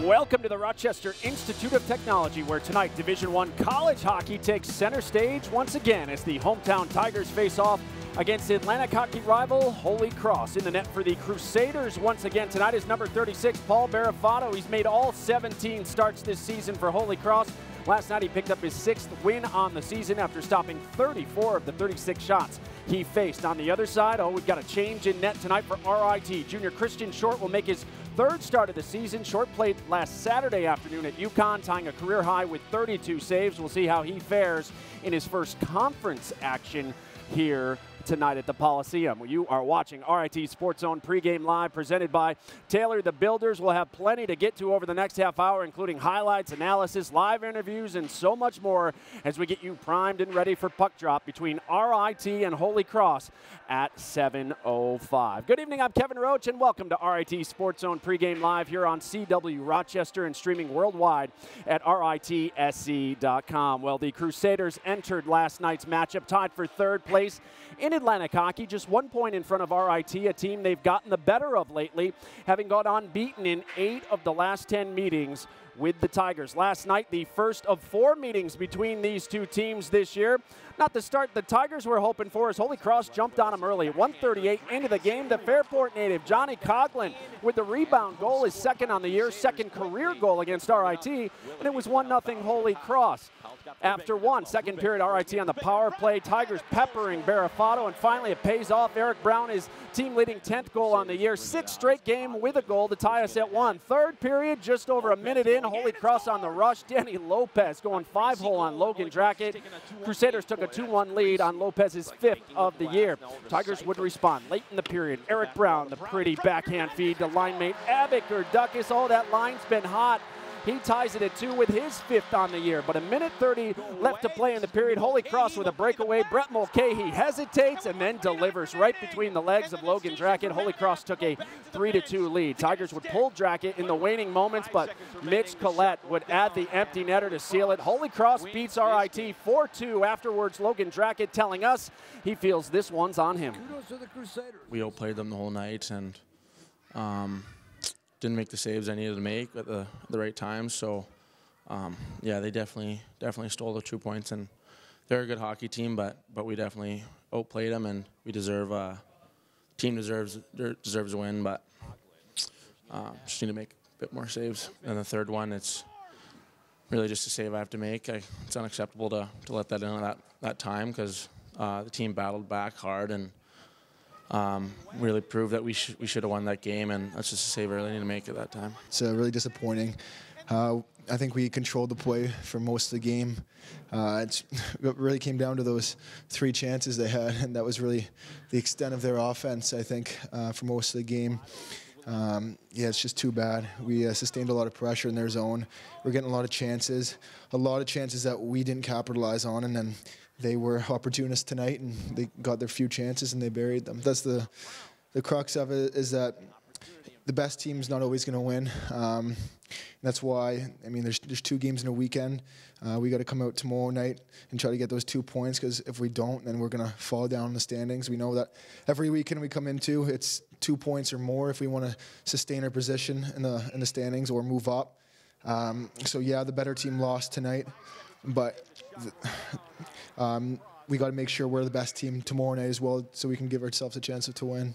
Welcome to the Rochester Institute of Technology, where tonight Division I college hockey takes center stage once again as the hometown Tigers face off against Atlantic hockey rival Holy Cross. In the net for the Crusaders once again tonight is number 36, Paul Barafato. He's made all 17 starts this season for Holy Cross. Last night he picked up his 6th win on the season after stopping 34 of the 36 shots he faced. On the other side, we've got a change in net tonight for RIT. Junior Christian Short will make his 3rd start of the season. Short played last Saturday afternoon at UConn, tying a career high with 32 saves. We'll see how he fares in his first conference action here tonight at the Coliseum. You are watching RIT SportsZone pregame live, presented by Taylor the Builders. We'll have plenty to get to over the next half hour, including highlights, analysis, live interviews, and so much more as we get you primed and ready for puck drop between RIT and Holy Cross at 7:05. Good evening, I'm Kevin Roach, and welcome to RIT SportsZone pregame live here on CW Rochester and streaming worldwide at RITSC.com. Well, the Crusaders entered last night's matchup tied for 3rd place in Atlantic hockey, just 1 point in front of RIT, a team they've gotten the better of lately, having gone unbeaten in 8 of the last 10 meetings with the Tigers. Last night, the first of 4 meetings between these two teams this year. Not the start the Tigers were hoping for, as Holy Cross jumped on them early. 1:38 into the game, the Fairport native Johnny Coughlin with the rebound goal, his 2nd on the year, 2nd career goal against RIT, and it was 1-0 Holy Cross. After 2nd period, RIT on the power play, Tigers peppering Barafato, and finally it pays off. Eric Brown, his team-leading 10th goal on the year, 6th straight game with a goal to tie us at 1. 3rd period, just over a minute in, Holy Cross on the rush. Danny Lopez going 5-hole on Logan Drackett. Crusaders took a 2-1 lead on Lopez's 5th of the year. Tigers would respond late in the period. Eric Brown, the pretty backhand feed to line mate Abik Dukis. Oh, that line's been hot. He ties it at 2 with his 5th on the year. But a minute 30 left to play in the period. Holy Cross with a breakaway. Brett Mulcahy hesitates and then delivers right between the legs of Logan Drackett. Holy Cross took a 3-2 lead. Tigers would pull Drackett in the waning moments, but Mitch Collette would add the empty netter to seal it. Holy Cross beats RIT 4-2. Afterwards, Logan Drackett telling us he feels this one's on him. We outplayed them the whole night, and didn't make the saves I needed to make at the right time. So, yeah, they definitely stole the 2 points, and they're a good hockey team, but we definitely outplayed them, and we deserve team deserves a win, but just need to make a bit more saves. And the 3rd one, it's really just a save I have to make. It's unacceptable to let that in at that time, because the team battled back hard and really proved that we should have won that game, and that's just a save I really need to make at that time. It's really disappointing. I think we controlled the play for most of the game. It really came down to those 3 chances they had, and that was really the extent of their offense, I think, for most of the game. Yeah, it's just too bad. We sustained a lot of pressure in their zone. We're getting a lot of chances that we didn't capitalize on, and then they were opportunists tonight, and they got their few chances and they buried them. That's the crux of it, is that the best team's not always going to win. That's why, I mean, there's 2 games in a weekend. We got to come out tomorrow night and try to get those 2 points, because if we don't, then we're going to fall down in the standings. We know that every weekend we come into, it's 2 points or more if we want to sustain our position in the standings or move up. So yeah, the better team lost tonight, but we got to make sure we're the best team tomorrow night as well, so we can give ourselves a chance to win.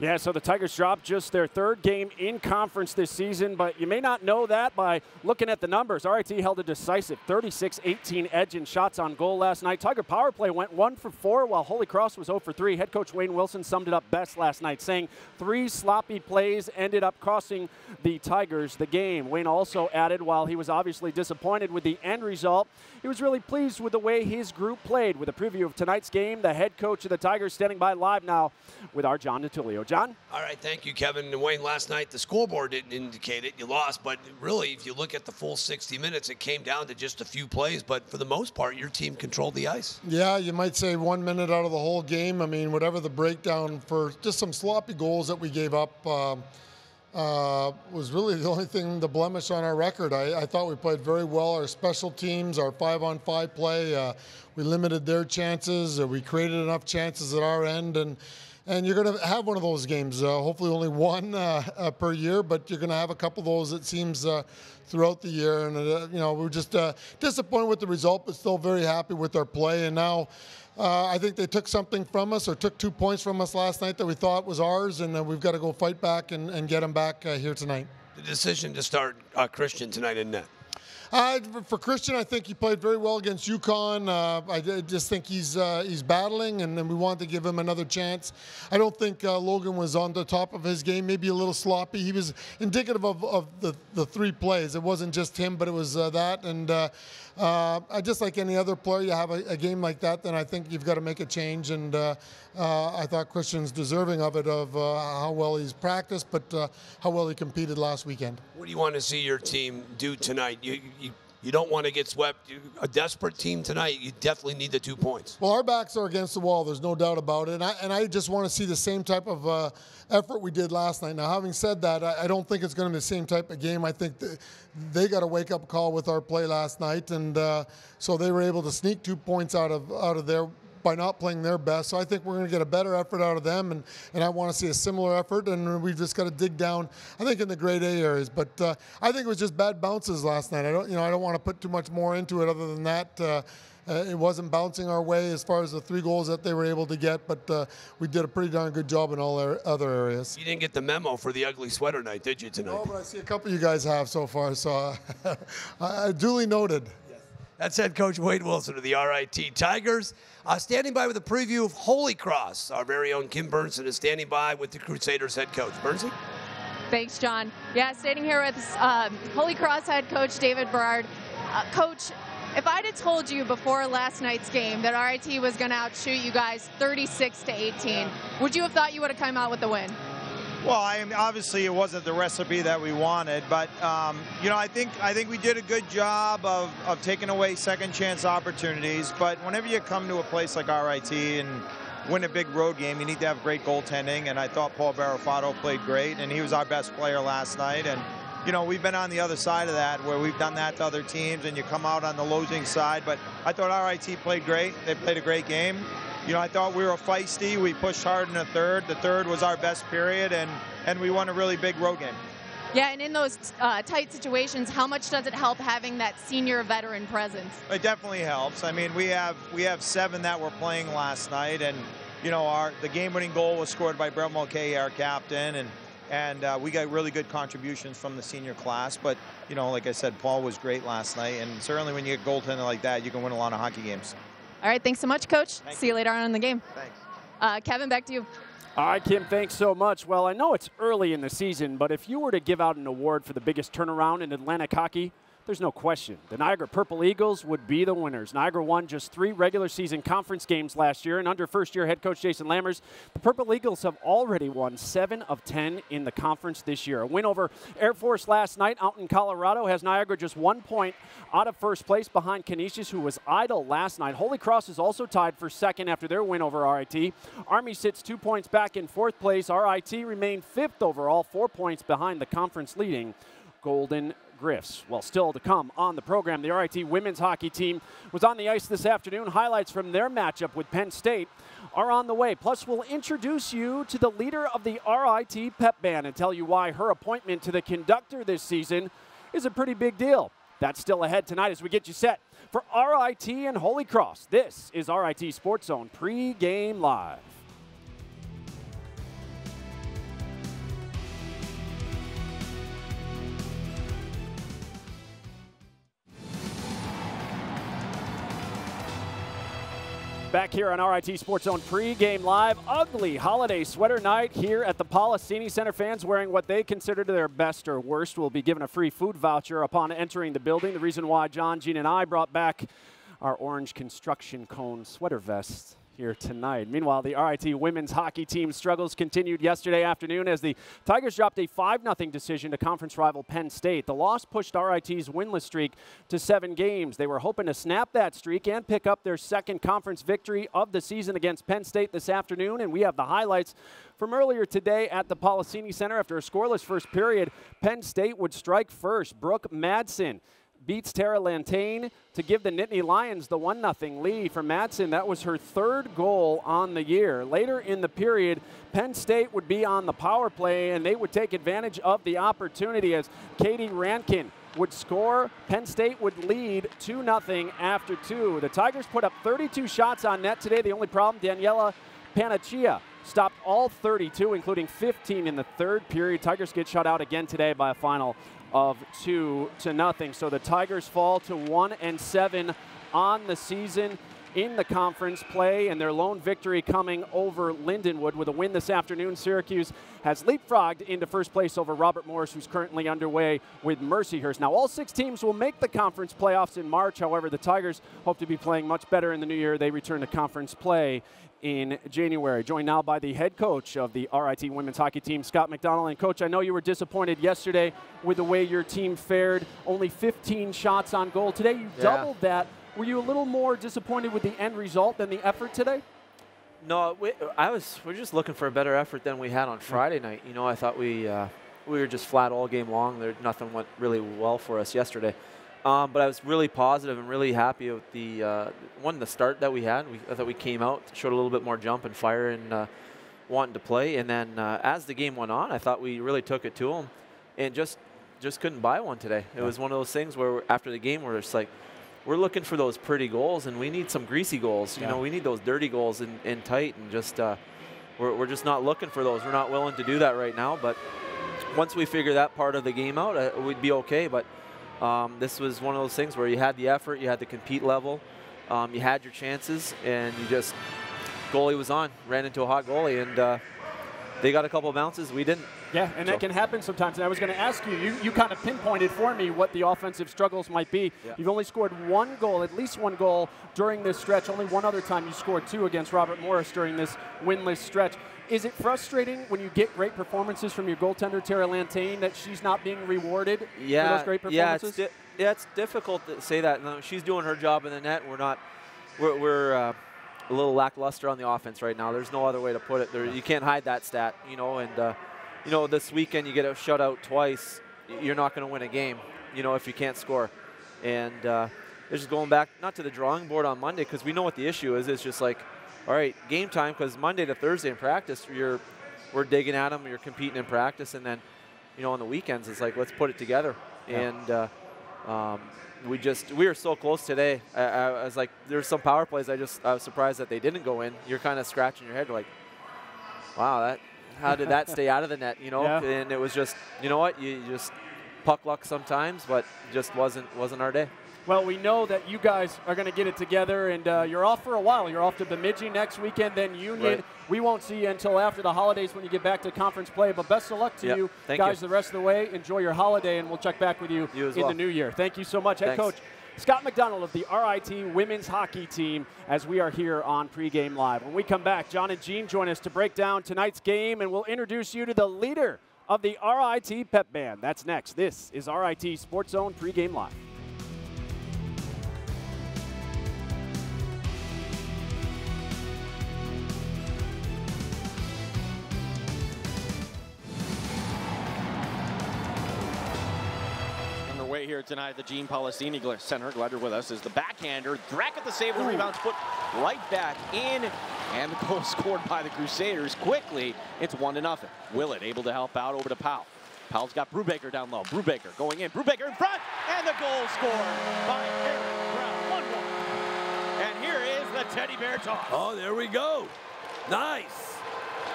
Yeah, so the Tigers dropped just their 3rd game in conference this season, but you may not know that by looking at the numbers. RIT held a decisive 36-18 edge in shots on goal last night. Tiger power play went 1 for 4, while Holy Cross was 0 for 3. Head coach Wayne Wilson summed it up best last night, saying 3 sloppy plays ended up costing the Tigers the game. Wayne also added, while he was obviously disappointed with the end result, he was really pleased with the way his group played. With a preview of tonight's game, the head coach of the Tigers standing by live now with our John DiTullio. John? All right, thank you, Kevin. And Wayne, last night the scoreboard didn't indicate it. You lost, but really, if you look at the full 60 minutes, it came down to just a few plays. But for the most part, your team controlled the ice. Yeah, you might say 1 minute out of the whole game. I mean, whatever the breakdown for just some sloppy goals that we gave up was really the only thing, the blemish on our record. I thought we played very well. Our special teams, our 5-on-5 play, we limited their chances. We created enough chances at our end, and And you're going to have one of those games, hopefully only one per year, but you're going to have a couple of those, it seems, throughout the year. And, we're just disappointed with the result, but still very happy with our play. And now I think they took something from us, or took 2 points from us last night that we thought was ours, and we've got to go fight back and get them back here tonight. The decision to start Christian tonight in net. For Christian, I think he played very well against UConn. I just think he's battling, and we wanted to give him another chance. I don't think Logan was on the top of his game, maybe a little sloppy. He was indicative of the 3 plays. It wasn't just him, but it was that. And just like any other player, you have a game like that, then I think you've got to make a change. And I thought Christian's deserving of it, of how well he's practiced, but how well he competed last weekend. What do you want to see your team do tonight? You don't want to get swept. A desperate team tonight, you definitely need the 2 points. Well, our backs are against the wall. There's no doubt about it. And I just want to see the same type of effort we did last night. Now, having said that, I don't think it's going to be the same type of game. I think they got a wake-up call with our play last night, and so they were able to sneak 2 points out of there by not playing their best. So I think we're going to get a better effort out of them, and I want to see a similar effort, and we've just got to dig down, I think, in the grade A areas. But I think it was just bad bounces last night. I don't want to put too much more into it other than that. It wasn't bouncing our way as far as the 3 goals that they were able to get, but we did a pretty darn good job in all our other areas. You didn't get the memo for the ugly sweater night, did you, tonight? No, but I see a couple of you guys have so far, so duly noted. That's head coach Wade Wilson of the RIT Tigers. Standing by with a preview of Holy Cross. Our very own Kim Burnson is standing by with the Crusaders head coach. Burnson? Thanks, John. Yeah, standing here with Holy Cross head coach David Berard. Coach, if I'd have told you before last night's game that RIT was going to outshoot you guys 36-18, would you have thought you would have come out with the win? Well, obviously it wasn't the recipe that we wanted, but I think we did a good job of taking away second chance opportunities. But whenever you come to a place like RIT and win a big road game, you need to have great goaltending. And I thought Paul Barafato played great, and he was our best player last night. And we've been on the other side of that, where we've done that to other teams, and you come out on the losing side. But I thought RIT played great. They played a great game. I thought we were feisty. We pushed hard in the third. The third was our best period, and we won a really big road game. Yeah, and in those tight situations, how much does it help having that senior veteran presence? It definitely helps. I mean, we have 7 that were playing last night, and the game-winning goal was scored by Brett Mulcahy, our captain, and we got really good contributions from the senior class. But like I said, Paul was great last night, and certainly when you get goaltending like that, you can win a lot of hockey games. All right, thanks so much, Coach. Thanks. See you later on in the game. Thanks. Kevin, back to you. All right, Kim, thanks so much. Well, I know it's early in the season, but if you were to give out an award for the biggest turnaround in Atlantic hockey, there's no question. The Niagara Purple Eagles would be the winners. Niagara won just 3 regular season conference games last year, and under first-year head coach Jason Lammers, the Purple Eagles have already won 7 of 10 in the conference this year. A win over Air Force last night out in Colorado has Niagara just 1 point out of first place behind Canisius, who was idle last night. Holy Cross is also tied for second after their win over RIT. Army sits 2 points back in 4th place. RIT remained 5th overall, 4 points behind the conference-leading Golden Griffs. Well, still to come on the program, the RIT women's hockey team was on the ice this afternoon. Highlights from their matchup with Penn State are on the way. Plus, we'll introduce you to the leader of the RIT pep band and tell you why her appointment to the conductor this season is a pretty big deal. That's still ahead tonight as we get you set for RIT and Holy Cross. This is RIT Sports Zone Pre-Game Live. Back here on RIT Sports Zone Pre-Game Live. Ugly holiday sweater night here at the Policini Center. Fans wearing what they consider their best or worst will be given a free food voucher upon entering the building. The reason why John, Gene, and I brought back our orange construction cone sweater vests here tonight. Meanwhile, the RIT women's hockey team struggles continued yesterday afternoon as the Tigers dropped a 5-0 decision to conference rival Penn State. The loss pushed RIT's winless streak to 7 games. They were hoping to snap that streak and pick up their second conference victory of the season against Penn State this afternoon, and we have the highlights from earlier today at the Policini Center. After a scoreless first period, Penn State would strike first. Brooke Madsen beats Tara Lantain to give the Nittany Lions the 1-0 lead. For Madsen, that was her 3rd goal on the year. Later in the period, Penn State would be on the power play, and they would take advantage of the opportunity as Katie Rankin would score. Penn State would lead 2-0 after 2. The Tigers put up 32 shots on net today. The only problem, Daniela Panaccia stopped all 32, including 15 in the 3rd period. Tigers get shut out again today by a final of 2-0. So the Tigers fall to 1-7 on the season in the conference play, and their lone victory coming over Lindenwood. With a win this afternoon, Syracuse has leapfrogged into first place over Robert Morris, who's currently underway with Mercyhurst. Now, all 6 teams will make the conference playoffs in March. However, the Tigers hope to be playing much better in the new year. They return to conference play in January. Joined now by the head coach of the RIT women's hockey team, Scott McDonald. And Coach, I know you were disappointed yesterday with the way your team fared. Only 15 shots on goal. Today you doubled that. Were you a little more disappointed with the end result than the effort today? No, we're just looking for a better effort than we had on Friday night. You know, I thought we were just flat all game long. Nothing went really well for us yesterday. But I was really positive and really happy with the start that we had. I thought we came out, showed a little bit more jump and fire and wanting to play. And then as the game went on, I thought we really took it to them and just couldn't buy one today. It was one of those things where after the game, we're just like, we're looking for those pretty goals, and we need some greasy goals. You know, we need those dirty goals in tight, and just we're just not looking for those. We're not willing to do that right now. But once we figure that part of the game out, we'd be okay. But this was one of those things where you had the effort, you had the compete level, you had your chances, and goalie was on, ran into a hot goalie, and they got a couple of bounces. We didn't. Yeah, and that can happen sometimes. And I was going to ask you, you kind of pinpointed for me what the offensive struggles might be. Yeah. You've only scored 1 goal, at least 1 goal during this stretch. Only one other time you scored 2 against Robert Morris during this winless stretch. Is it frustrating when you get great performances from your goaltender, Tara Lantain, that she's not being rewarded for those great performances? Yeah, it's difficult to say that. No, she's doing her job in the net. We're a little lackluster on the offense right now. There's no other way to put it. You can't hide that stat, you know, and you know, this weekend you get a shutout twice, you're not going to win a game, you know, if you can't score. And they're just going back, not to the drawing board on Monday, because we know what the issue is. It's just like, all right, game time, because Monday to Thursday in practice, we're digging at them, you're competing in practice, and then, you know, on the weekends, it's like, let's put it together. Yeah. And we were so close today. I was like, there's some power plays, I was surprised that they didn't go in. You're kind of scratching your head, like, wow, how did that stay out of the net, you know? Yeah. And it was just, you know what, you just puck luck sometimes, but just wasn't our day. Well, we know that you guys are going to get it together, and you're off for a while. You're off to Bemidji next weekend, then Union. Right. We won't see you until after the holidays when you get back to conference play, but best of luck to you guys the rest of the way. Enjoy your holiday, and we'll check back with you in the new year. Thank you so much, head coach Scott McDonald of the RIT women's hockey team, as we are here on Pregame Live. When we come back, John and Jean join us to break down tonight's game, and we'll introduce you to the leader of the RIT pep band. That's next. This is RIT SportsZone Pregame Live. Here tonight at the Gene Policini Center. Glad you're with us. Is the backhander. Drack at the save. The rebound's put right back in. And the goal scored by the Crusaders quickly. It's 1-0. Willett able to help out over to Powell. Powell's got Brubaker down low. Brubaker going in. Brubaker in front. And the goal scored by Eric Brown. 1-1. And here is the teddy bear toss. Oh, there we go. Nice.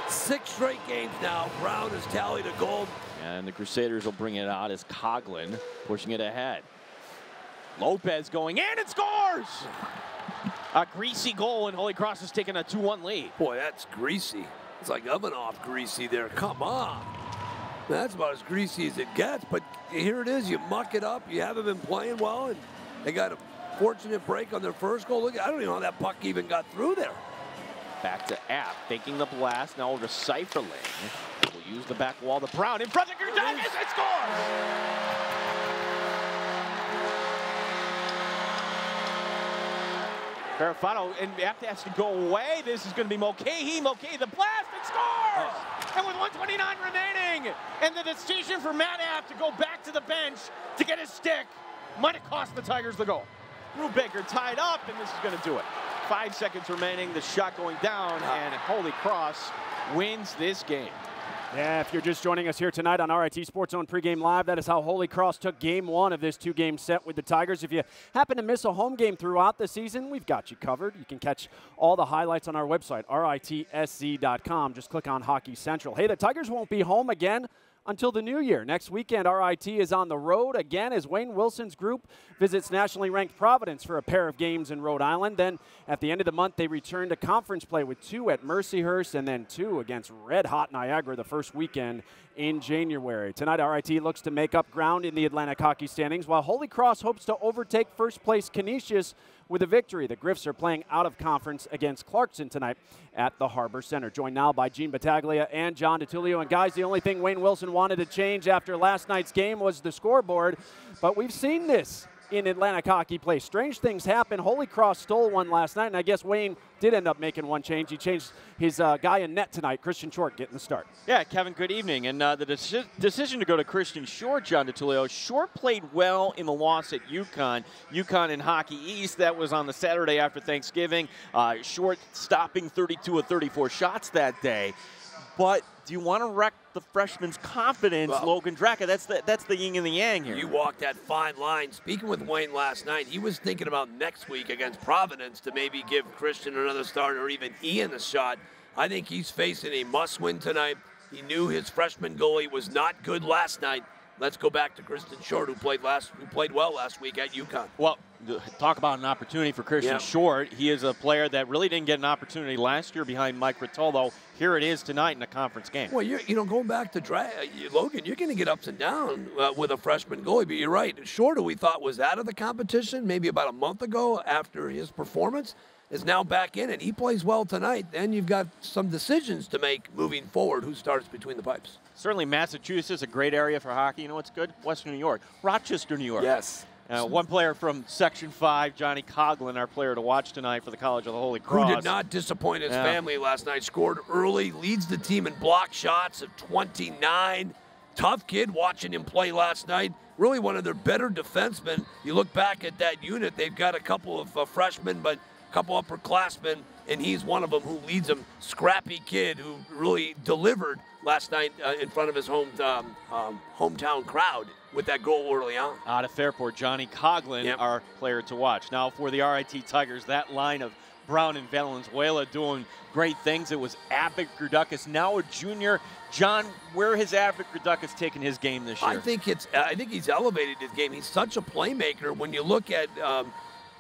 6 straight games now. Brown has tallied a goal. And the Crusaders will bring it out as Coughlin pushing it ahead. Lopez going in and scores! A greasy goal, and Holy Cross has taken a 2-1 lead. Boy, that's greasy. It's like oven-off greasy there. Come on. That's about as greasy as it gets, but here it is. You muck it up. You haven't been playing well, and they got a fortunate break on their first goal. Look, I don't even know how that puck even got through there. Back to App, faking the blast, now over to Seiferling. Will use the back wall to Brown in front of Gurdanis and scores! Farafano, and App has to go away. This is going to be Mulcahy. Mulcahy, the blast, and scores! And with 1:29 remaining, and the decision for Matt App to go back to the bench to get his stick. Might have cost the Tigers the goal. Brubaker tied up, and this is going to do it. 5 seconds remaining, the shot going down, and Holy Cross wins this game. Yeah, if you're just joining us here tonight on RIT SportsZone Pregame Live, that is how Holy Cross took game one of this two-game set with the Tigers. If you happen to miss a home game throughout the season, we've got you covered. You can catch all the highlights on our website, ritsc.com. Just click on Hockey Central. Hey, the Tigers won't be home again until the new year. Next weekend, RIT is on the road again as Wayne Wilson's group visits nationally ranked Providence for a pair of games in Rhode Island. Then at the end of the month, they return to conference play with 2 at Mercyhurst and then 2 against Red Hot Niagara the first weekend in January. Tonight, RIT looks to make up ground in the Atlantic Hockey standings, while Holy Cross hopes to overtake first-place Canisius with a victory. The Griffs are playing out of conference against Clarkson tonight at the Harbor Center. Joined now by Gene Battaglia and John DiTullio. And guys, the only thing Wayne Wilson wanted to change after last night's game was the scoreboard. But we've seen this in Atlantic hockey play. Strange things happen. Holy Cross stole one last night, and I guess Wayne did end up making one change. He changed his guy in net tonight, Christian Short, getting the start. Yeah, Kevin, good evening. And the decision to go to Christian Short, John DiTullio. Short played well in the loss at UConn. UConn in Hockey East, that was on the Saturday after Thanksgiving. Short stopping 32 of 34 shots that day. But do you want to wreck the freshman's confidence, well, Logan Draka? That's the yin and the yang here. You walk that fine line. Speaking with Wayne last night, he was thinking about next week against Providence to maybe give Christian another start or even Ian a shot. I think he's facing a must-win tonight. He knew his freshman goalie was not good last night. Let's go back to Christian Short, who played well last week at UConn. Well, talk about an opportunity for Christian Short. He is a player that really didn't get an opportunity last year behind Mike Rotolo. Here it is tonight in a conference game. Well, going back to Logan, you're going to get ups and downs with a freshman goalie. But you're right. Short, who we thought was out of the competition maybe about a month ago after his performance, is now back in it. He plays well tonight. Then you've got some decisions to make moving forward. Who starts between the pipes? Certainly Massachusetts is a great area for hockey. You know what's good? Western New York. Rochester, New York. Yes. One player from Section 5, Johnny Coughlin, our player to watch tonight for the College of the Holy Cross. Who did not disappoint his family last night. Scored early, leads the team in block shots of 29. Tough kid watching him play last night. Really one of their better defensemen. You look back at that unit, they've got a couple of freshmen, but a couple upperclassmen, and he's one of them who leads them. Scrappy kid who really delivered last night in front of his hometown crowd with that goal early on. Out of Fairport, Johnny Coughlin, our player to watch. Now for the RIT Tigers, that line of Brown and Valenzuela doing great things. It was Abbott Gerdukis, now a junior. John, where has Abbott Gerdukis taken his game this year? I think he's elevated his game. He's such a playmaker. When you look at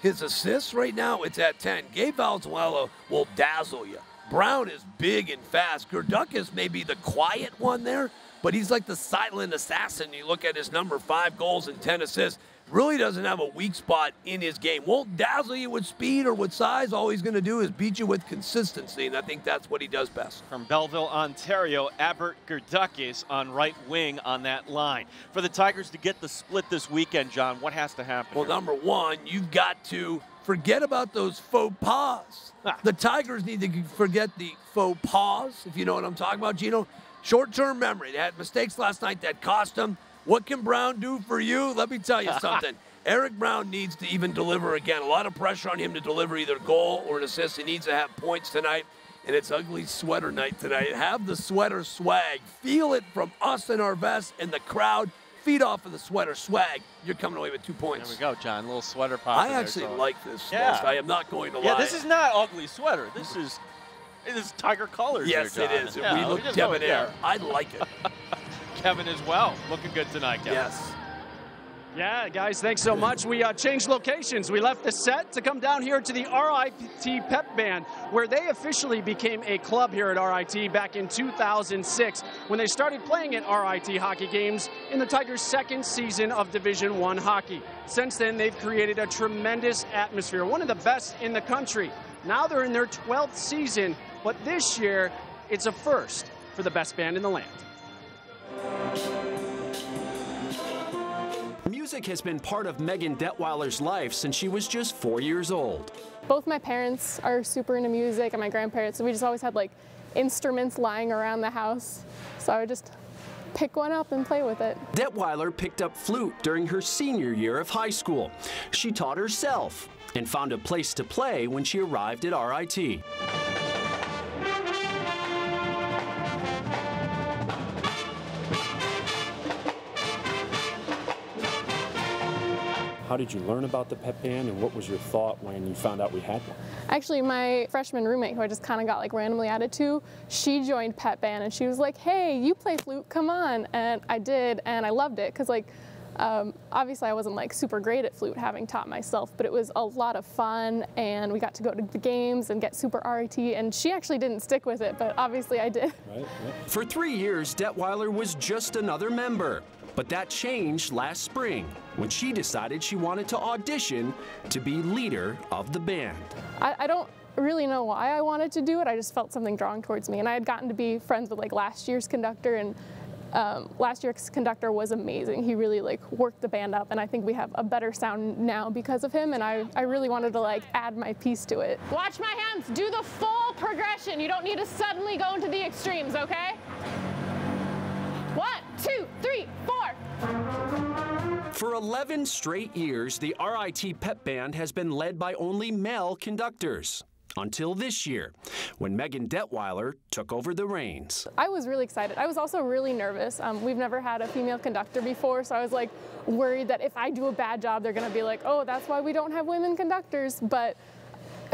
his assists right now, it's at 10. Gabe Valenzuela will dazzle you. Brown is big and fast. Gerdukis may be the quiet one there, but he's like the silent assassin. You look at his number, 5 goals and 10 assists. Really doesn't have a weak spot in his game. Won't dazzle you with speed or with size. All he's going to do is beat you with consistency, and I think that's what he does best. From Belleville, Ontario, Abbott Gerdukis on right wing on that line. For the Tigers to get the split this weekend, John, what has to happen? Well, number one, you've got to forget about those faux pas. The Tigers need to forget the faux pas, if you know what I'm talking about, Gino. Short-term memory. They had mistakes last night that cost them. What can Brown do for you? Let me tell you something. Eric Brown needs to even deliver again. A lot of pressure on him to deliver either a goal or an assist. He needs to have points tonight, and it's ugly sweater night tonight. Have the sweater swag. Feel it from us in our vests and the crowd. Feed off of the sweater swag. You're coming away with 2 points. There we go, John. A little sweater pop. I actually like this. Yeah. I am not going to lie. Yeah, this is not ugly sweater. This is Tiger colors. Yes, here, it is. Yeah, we look debonair. I like it. Kevin as well. Looking good tonight, Kevin. Yes. Yeah, guys, thanks so much. We changed locations. We left the set to come down here to the RIT Pep Band, where they officially became a club here at RIT back in 2006 when they started playing at RIT hockey games in the Tigers' second season of Division I hockey. Since then, they've created a tremendous atmosphere, one of the best in the country. Now they're in their 12th season, but this year, it's a first for the best band in the land. Music has been part of Megan Detweiler's life since she was just 4 years old. Both my parents are super into music and my grandparents, so we just always had like instruments lying around the house. So I would just pick one up and play with it. Detweiler picked up flute during her senior year of high school. She taught herself and found a place to play when she arrived at RIT. How did you learn about the pep band, and what was your thought when you found out we had one? Actually, my freshman roommate, who I just kind of got like randomly added to, she joined pep band and she was like, hey, you play flute, come on. And I did, and I loved it because like, obviously I wasn't like super great at flute, having taught myself, but it was a lot of fun, and we got to go to the games and get super RIT, and she actually didn't stick with it, but obviously I did. Right. For 3 years, Detweiler was just another member. But that changed last spring when she decided she wanted to audition to be leader of the band. I don't really know why I wanted to do it. I just felt something drawing towards me. And I had gotten to be friends with like last year's conductor, and last year's conductor was amazing. He really like worked the band up, and I think we have a better sound now because of him, and I really wanted to like add my piece to it. Watch my hands. Do the full progression. You don't need to suddenly go into the extremes, okay? 1, 2, 3, 4. For 11 straight years, the RIT pep band has been led by only male conductors. Until this year, when Megan Detweiler took over the reins. I was really excited. I was also really nervous. We've never had a female conductor before, so I was like worried that if I do a bad job, they're gonna be like, oh, that's why we don't have women conductors. But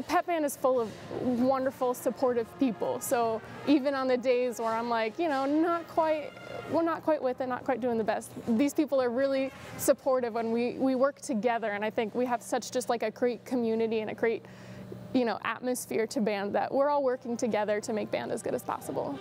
pep band is full of wonderful, supportive people. So even on the days where I'm like, you know, we're not quite with it, not quite doing the best, these people are really supportive when we work together. And I think we have such just like a great community and a great, you know, atmosphere to band that we're all working together to make band as good as possible.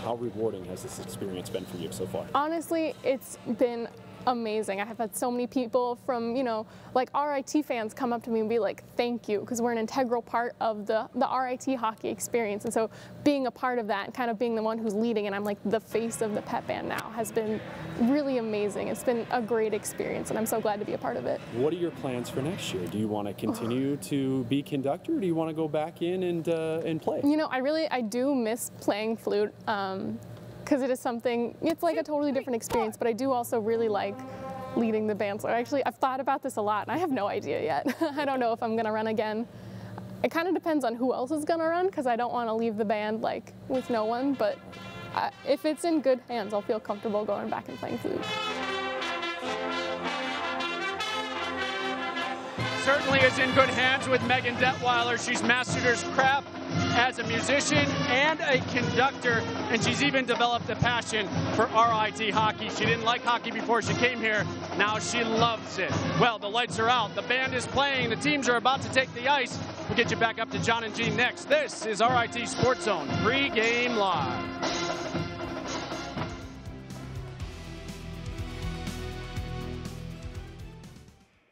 How rewarding has this experience been for you so far? Honestly, it's been amazing. I have had so many people from, you know, like RIT fans come up to me and be like, thank you, because we're an integral part of the RIT hockey experience. And so being a part of that and kind of being the one who's leading, and I'm like the face of the pep band now, has been really amazing. It's been a great experience, and I'm so glad to be a part of it. What are your plans for next year? Do you want to continue to be conductor, or do you want to go back in and play? You know, I do miss playing flute. Because it is something, it's like a totally different experience, but I do also really like leading the band. So I've thought about this a lot, and I have no idea yet. I don't know if I'm gonna run again. It kind of depends on who else is gonna run, because I don't want to leave the band like with no one, but if it's in good hands, I'll feel comfortable going back and playing flute. Certainly is in good hands with Megan Detweiler. She's mastered her craft as a musician and a conductor, and she's even developed a passion for RIT hockey. She didn't like hockey before she came here. Now she loves it. Well, the lights are out. The band is playing. The teams are about to take the ice. We'll get you back up to John and Jean next. This is RIT Sports Zone Pregame Live.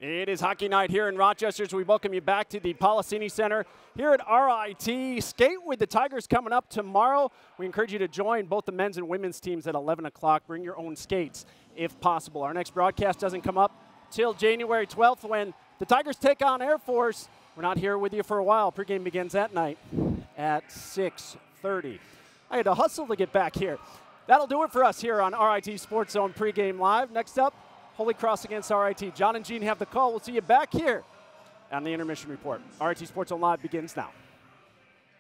It is hockey night here in Rochester, so we welcome you back to the Policini Center here at RIT. Skate with the Tigers coming up tomorrow. We encourage you to join both the men's and women's teams at 11 o'clock. Bring your own skates if possible. Our next broadcast doesn't come up till January 12th when the Tigers take on Air Force. We're not here with you for a while. Pregame begins that night at 6:30. I had to hustle to get back here. That'll do it for us here on RIT Sports Zone Pregame Live. Next up, Holy Cross against RIT. John and Jean have the call. We'll see you back here on the Intermission Report. RIT Sports Zone Live begins now.